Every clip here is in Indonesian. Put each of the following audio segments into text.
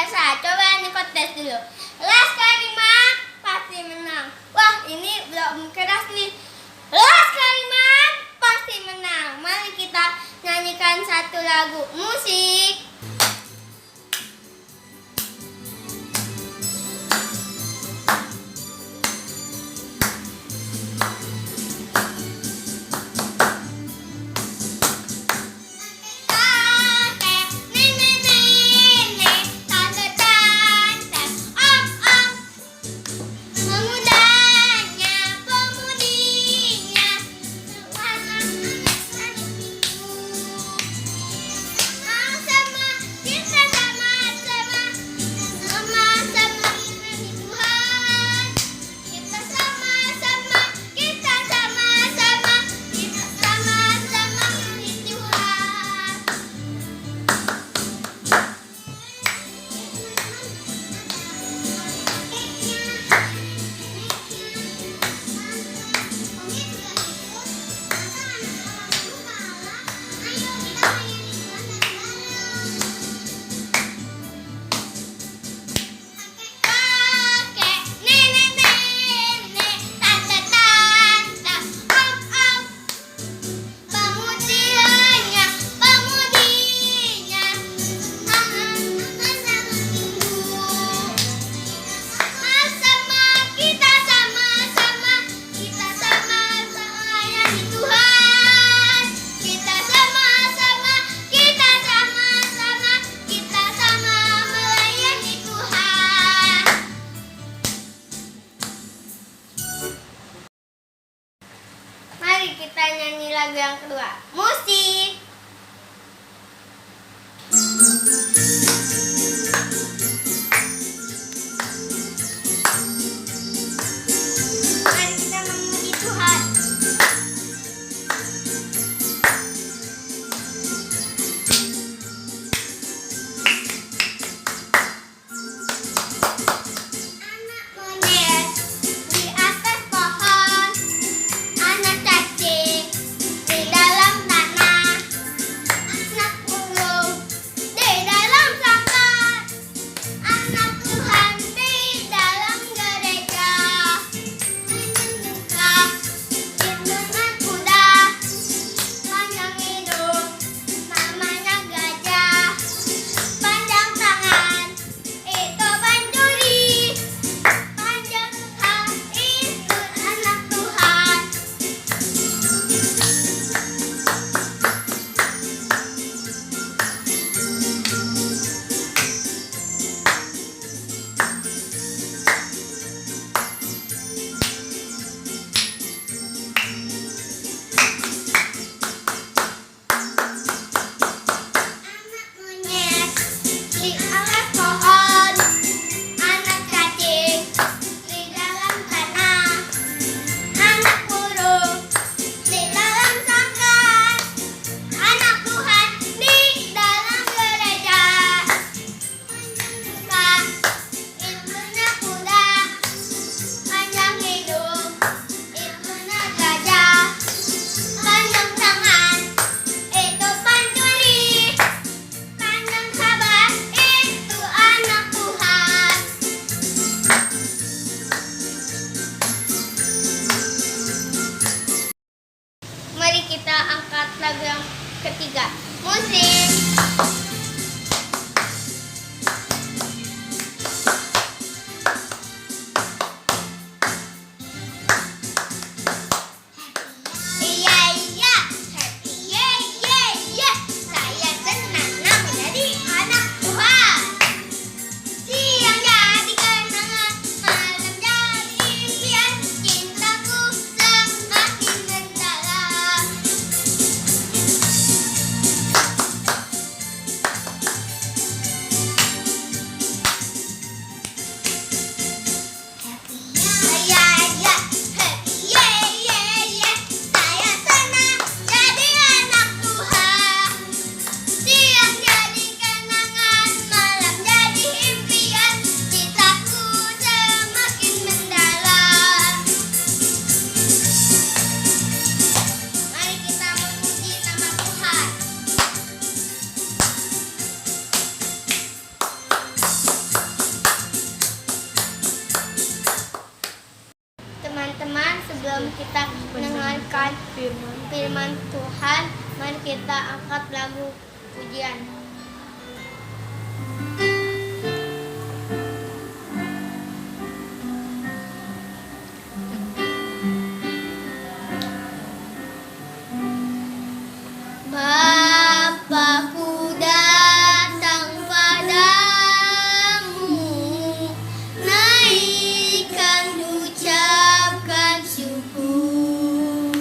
biasa. Coba Niko tes dulu. Laskar Lima pasti menang. Wah, ini belum keras nih. Laskar Lima pasti menang. Mari kita nyanyikan satu lagu. Musik. Mari kita nyanyi lagu yang kedua. Musik. Mari kita memuji Tuhan. Anak monyet di atas pohon, anak cacing di dalam tanah. firman Tuhan, mari kita angkat lagu pujian. Bapakku datang padamu, naikkan ucapkan syukur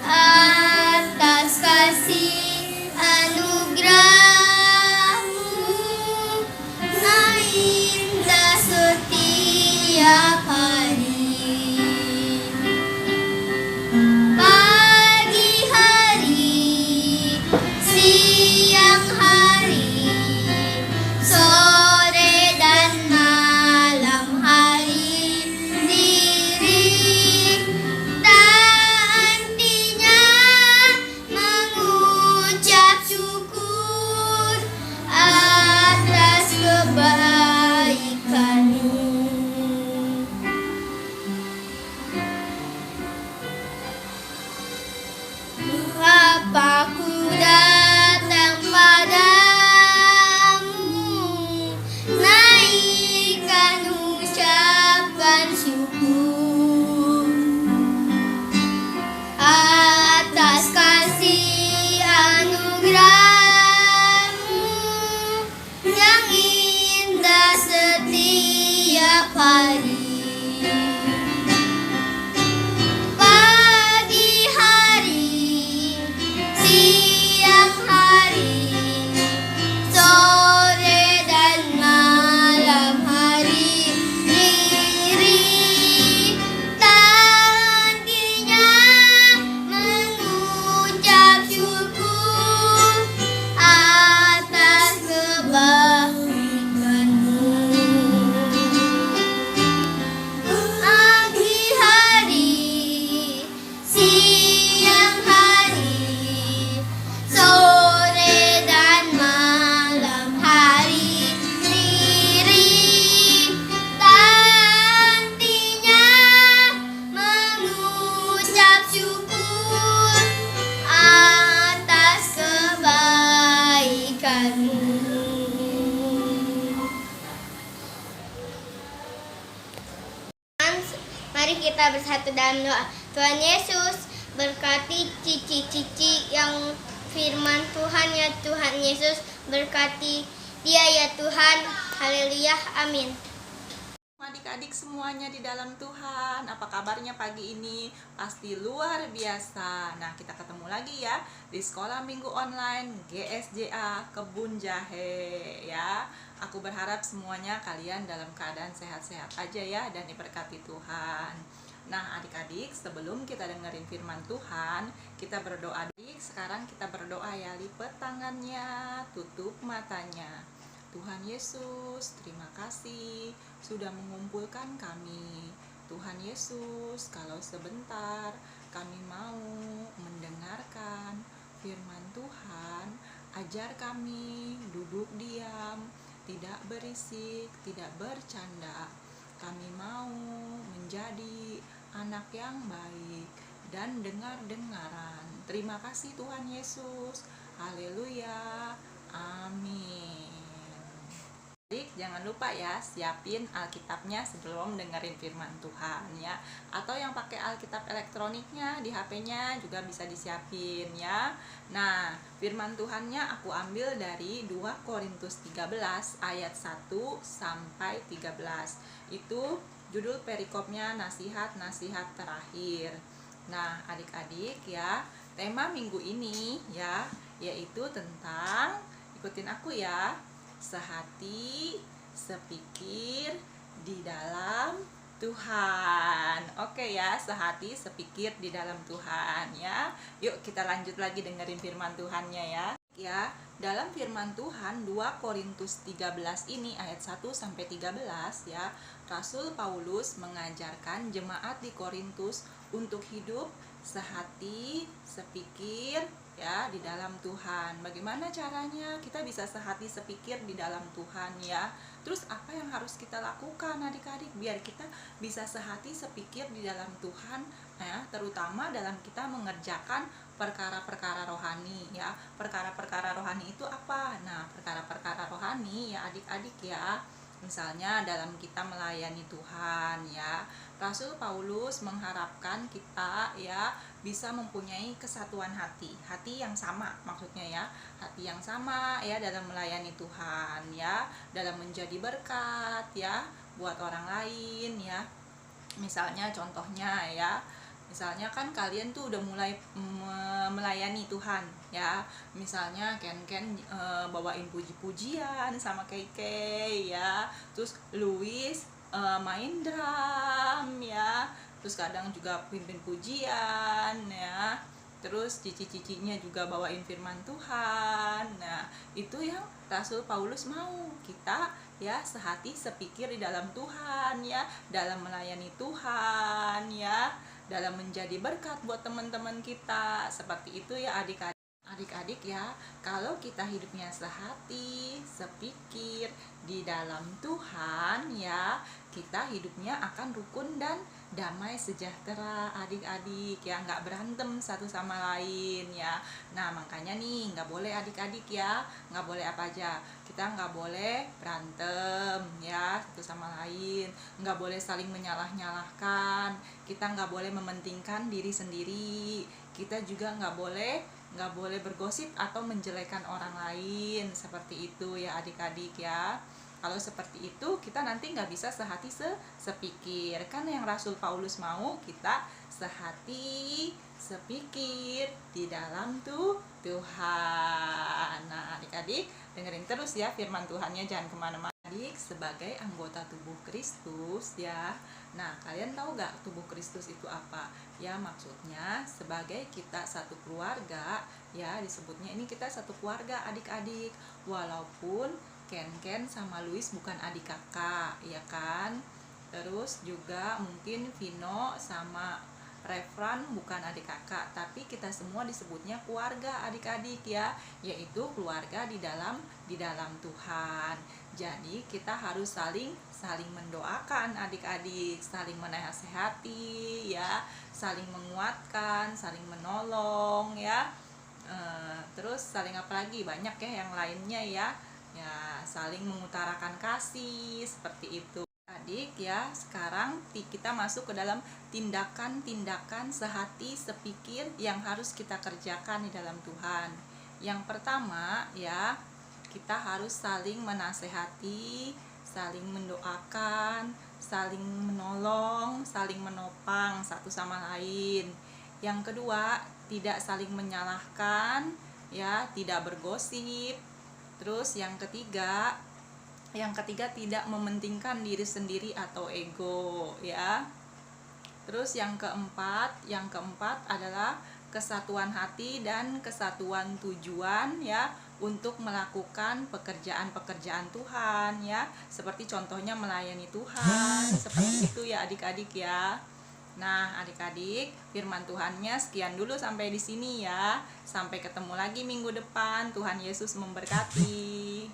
atas kasih anugerahmu, nah indah setiap hari. Pagi hari, siang hari, sore dan malam hari, diri tak hentinya mengucap syukur atas kebaikan-Mu. Bapakku datang padamu, naikkan ucapkan syukur atas kasih anugerah-Mu yang indah setiap hari. Pagi hari, siang hari, sore dan malam hari, diri tak hentinya mengucap syukur atas kebaikan-Mu. Pagi hari, siang hari, sore dan malam hari, diri tak hentinya mengucap syukur atas kebaikan-Mu. Mari kita bersatu dalam doa. Tuhan Yesus, berkati cici-cici yang firman Tuhan, ya Tuhan Yesus, berkati dia ya Tuhan. Haleluya, amin. Adik-adik semuanya di dalam Tuhan, apa kabarnya pagi ini? Pasti luar biasa. Nah, kita ketemu lagi ya di Sekolah Minggu Online GSJA Kebun Jahe ya. Aku berharap semuanya kalian dalam keadaan sehat-sehat aja ya dan diberkati Tuhan. Nah, adik-adik, sebelum kita dengerin firman Tuhan, kita berdoa. Sekarang kita berdoa ya, lipat tangannya, tutup matanya. Tuhan Yesus, terima kasih sudah mengumpulkan kami. Tuhan Yesus, kalau sebentar kami mau mendengarkan firman Tuhan, ajar kami duduk diam, tidak berisik, tidak bercanda. Kami mau menjadi anak yang baik dan dengar-dengaran. Terima kasih Tuhan Yesus. Haleluya. Amin. Adik, jangan lupa ya, siapin Alkitabnya sebelum dengerin firman Tuhan ya. Atau yang pakai Alkitab elektroniknya di HP-nya juga bisa disiapin ya. Nah, firman Tuhannya aku ambil dari 2 Korintus 13 ayat 1 sampai 13. Itu judul perikopnya nasihat-nasihat terakhir. Nah, adik-adik ya, tema minggu ini ya, yaitu tentang, ikutin aku ya, sehati, sepikir di dalam Tuhan. Oke ya, sehati, sepikir di dalam Tuhan ya. Yuk kita lanjut lagi dengerin firman Tuhannya ya. Ya, dalam firman Tuhan 2 Korintus 13 ini ayat 1 sampai 13 ya, Rasul Paulus mengajarkan jemaat di Korintus untuk hidup sehati, sepikir ya di dalam Tuhan. Bagaimana caranya kita bisa sehati sepikir di dalam Tuhan ya? Terus apa yang harus kita lakukan adik-adik biar kita bisa sehati sepikir di dalam Tuhan ya, terutama dalam kita mengerjakan perkara-perkara rohani ya. Perkara-perkara rohani itu apa? Nah, perkara-perkara rohani ya adik-adik ya, misalnya dalam kita melayani Tuhan ya, Rasul Paulus mengharapkan kita ya bisa mempunyai kesatuan hati yang sama, maksudnya ya, hati yang sama ya dalam melayani Tuhan ya, dalam menjadi berkat ya buat orang lain ya. Misalnya contohnya ya, misalnya kan kalian tuh udah mulai melayani Tuhan ya, misalnya Ken bawain puji-pujian sama Kei ya, terus Louis main drum ya, terus kadang juga pimpin pujian ya, terus cici-cicinya juga bawain firman Tuhan. Nah, itu yang Rasul Paulus mau kita ya sehati sepikir di dalam Tuhan ya, dalam melayani Tuhan ya, dalam menjadi berkat buat teman-teman kita. Seperti itu ya adik-adik ya. Kalau kita hidupnya sehati sepikir di dalam Tuhan ya, kita hidupnya akan rukun dan damai sejahtera adik-adik ya, nggak berantem satu sama lain ya. Nah, makanya nih nggak boleh adik-adik ya, nggak boleh apa aja, kita nggak boleh berantem ya satu sama lain, nggak boleh saling menyalah-nyalahkan, kita nggak boleh mementingkan diri sendiri, kita juga nggak boleh bergosip atau menjelekan orang lain. Seperti itu ya adik-adik ya. Kalau seperti itu kita nanti nggak bisa sehati sepikir. Kan yang Rasul Paulus mau kita sehati sepikir di dalam Tuhan. Nah adik-adik dengerin terus ya firman Tuhannya, jangan kemana-mana. Adik sebagai anggota tubuh Kristus ya. Nah kalian tahu gak tubuh Kristus itu apa? Ya maksudnya sebagai kita satu keluarga ya, disebutnya ini kita satu keluarga adik-adik. Walaupun Ken sama Louis bukan adik kakak ya kan, terus juga mungkin Vino sama Refran bukan adik kakak, tapi kita semua disebutnya keluarga adik-adik ya, yaitu keluarga di dalam Tuhan. Jadi kita harus saling mendoakan adik-adik, saling menasehati ya, saling menguatkan, saling menolong ya. Terus saling apa lagi, banyak ya yang lainnya ya, saling mengutarakan kasih, seperti itu adik ya. Sekarang kita masuk ke dalam tindakan-tindakan sehati sepikir yang harus kita kerjakan di dalam Tuhan. Yang pertama ya, kita harus saling menasehati, saling mendoakan, saling menolong, saling menopang satu sama lain. Yang kedua, tidak saling menyalahkan ya, tidak bergosip. Terus yang ketiga tidak mementingkan diri sendiri atau ego ya. Terus yang keempat adalah kesatuan hati dan kesatuan tujuan ya, untuk melakukan pekerjaan-pekerjaan Tuhan ya, seperti contohnya melayani Tuhan. Seperti itu ya adik-adik ya. Nah adik-adik, firman Tuhannya sekian dulu sampai di sini ya. Sampai ketemu lagi minggu depan. Tuhan Yesus memberkati.